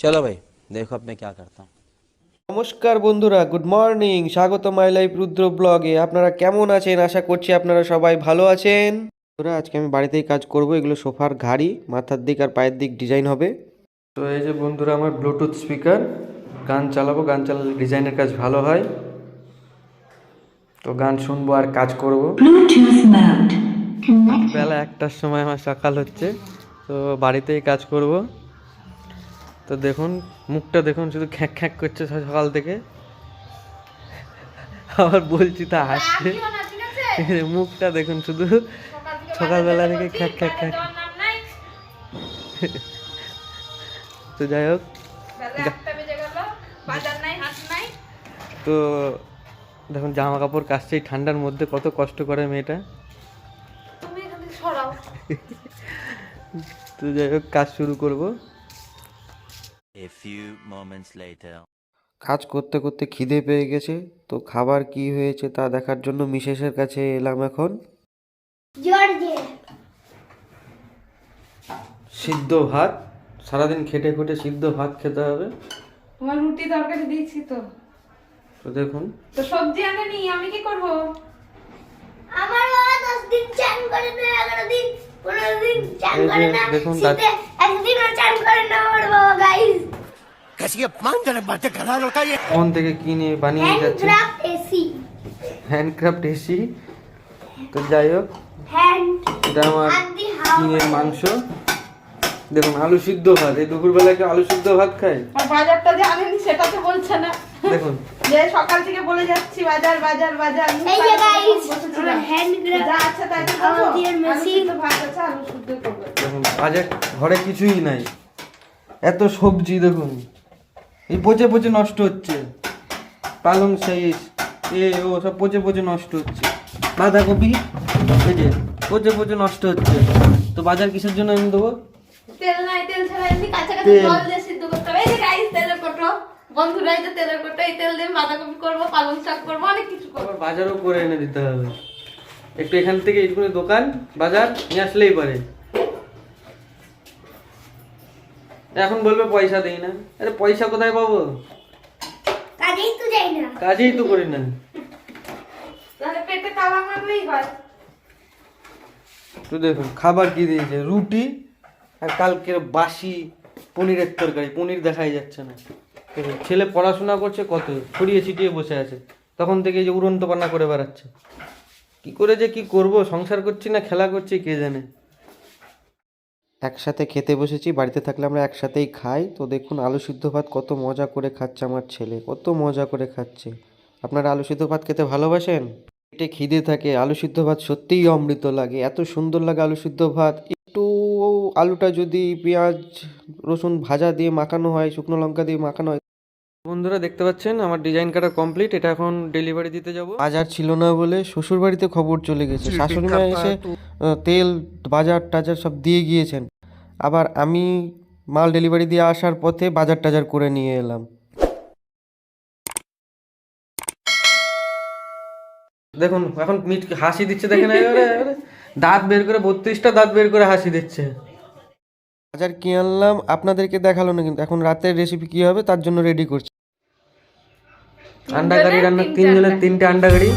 चलो भाई देखो अब मैं क्या करता हूँ। নমস্কার বন্ধুরা, গুড মর্নিং। স্বাগত মাই লাইফ রুদ্র ব্লগে। আপনারা কেমন আছেন? আশা করছি আপনারা সবাই ভালো আছেন। বন্ধুরা, আজকে আমি বাড়িতেই কাজ করব। এগুলো সোফার ঘাড়ি, মাথার দিক আর পায়ের দিক ডিজাইন হবে। তো এই যে বন্ধুরা আমার ব্লুটুথ স্পিকার, গান চালাবো। গান চালালে ডিজাইনের কাজ ভালো হয়। তো গান শুনবো আর কাজ করব। বেলা 1টার সময় আমার সকাল হচ্ছে, তো বাড়িতেই কাজ করব। তো দেখুন মুখটা দেখুন, শুধু খ্যাঁক খ্যাঁক করছে সকাল থেকে। আবার বলছি তা হাসছে, মুখটা দেখুন শুধু সকালবেলা থেকে খ্যাঁক খ্যাঁক খ্যাঁক। তো যাই হোক, তো দেখুন জামা কাপড় কাচছে এই ঠান্ডার মধ্যে, কত কষ্ট করে মেয়েটা। তো যাই হোক, কাজ শুরু করবো। A few moments later. কাজ করতে করতে খিদে পেয়ে গেছে, তো খাবার কি হয়েছে তা দেখার জন্য মিসেসের কাছে এলাম এখন। সিদ্ধ ভাত, সারাদিন খেটে খুঁটে সিদ্ধ ভাত খেতে হবে। তোমার রুটি তরকারি দিয়েছি তো। তো দেখুন, তো সবজি আনেনি, আমি কি করব? আমার বাবা 10 দিন চান করে না, 11 দিন 15 দিন চান করে না, দেখুন শীতে একদিনও চান করে না আমার বাবা। গাইস कैसी अपमानजनक बातें कर रहा लड़का ये। ফোন থেকে কিনে বানিয়ে যাচ্ছে হ্যান্ডক্রাফট এসি, হ্যান্ডক্রাফট এসি। তো যাই হোক, হ্যান্ড এটা আমার at the house। কিনের মাংস। দেখুন আলু সিদ্ধ ভাত, এই দুপুরবেলায় কি আলু সিদ্ধ ভাত খায়? আর বাজারটা যে আনেনি সেটা তো বলছে না। দেখুন যে সকাল থেকে বলে যাচ্ছি বাজার বাজার বাজার। এই যে গাইস আমার হ্যান্ডক্রাফট যা আছে তাই তো আমার করবো। দিয়ে আলু মেশিন। সিদ্ধ ভাত আছে, আলু সিদ্ধ করবো। দেখুন বাজার, ঘরে কিছুই নাই, এত সবজি দেখুন, এই পচে পচে নষ্ট হচ্ছে। পালং শাক ও সব পচে পচে নষ্ট হচ্ছে। বাঁধাকপি এই যে পচে পচে নষ্ট হচ্ছে। তো বাজার কিসের জন্য আমি দেবো? তেল নাই, তেল ছাড়া এমনি কাঁচা কাঁচা তেল। জল দিয়ে সিদ্ধ করতে হবে। এই যে গাইস তেলের কোটো, বন্ধুরা এই যে তেলের কোটো, এই তেল দিয়ে বাঁধাকপি করবো, পালং শাক করবো, অনেক কিছু করবো। আবার বাজারও করে এনে দিতে হবে। একটু এখান থেকে এইটুকুনি দোকান বাজার নিয়ে আসলেই পারে। এখন বলবে পয়সা দেই না। আরে পয়সা কোথায় পাবো? কাজেই তো যাই না। কাজেই তো করি না। তাহলে পেটে তালা মারলেই হয়। তো দেখুন খাবার কি দিয়েছে, রুটি আর কালকের বাসি পনিরের তরকারি। পনির দেখাই যাচ্ছে না। দেখুন ছেলে পড়াশোনা করছে, কত ছড়িয়ে ছিটিয়ে বসে আছে, তখন থেকে এই যে উড়ন্ত পান্না করে বেড়াচ্ছে। কি করে যে কি করব, সংসার করছি না খেলা করছি কে জানে। একসাথে খেতে বসেছি, বাড়িতে থাকলে আমরা একসাথেই খাই। তো দেখুন আলু সিদ্ধ ভাত কত মজা করে খাচ্ছে আমার ছেলে, কত মজা করে খাচ্ছে। আপনারা আলু সিদ্ধ ভাত খেতে ভালোবাসেন? পেটে খিদে থাকে, আলু সিদ্ধ ভাত সত্যিই অমৃত লাগে, এত সুন্দর লাগে আলু সিদ্ধ ভাত। একটু আলুটা যদি পেঁয়াজ রসুন ভাজা দিয়ে মাখানো হয়, শুকনো লঙ্কা দিয়ে মাখানো হয়। বন্ধুরা দেখতে পাচ্ছেন আমার ডিজাইন কাটা কমপ্লিট। এটা এখন ডেলিভারি দিতে যাব। বাজার ছিল না বলে শ্বশুর বাড়িতে খবর চলে গেছে। শাশুড়ি মা এসে তেল বাজার টাজার সব দিয়ে গিয়েছেন। আবার আমি মাল ডেলিভারি দিয়ে আসার পথে বাজার টাজার করে নিয়ে এলাম। দেখুন এখন হাসি দিচ্ছে, দেখেন এবারে দাঁত বের করে 32টা দাঁত বের করে হাসি দিচ্ছে। বাজার কি আনলাম আপনাদেরকে দেখালো না, কিন্তু এখন রাতের রেসিপি কি হবে তার জন্য রেডি করছি। আন্ডা কারি রান্না, 3 জনের 3টে আন্ডা কারি।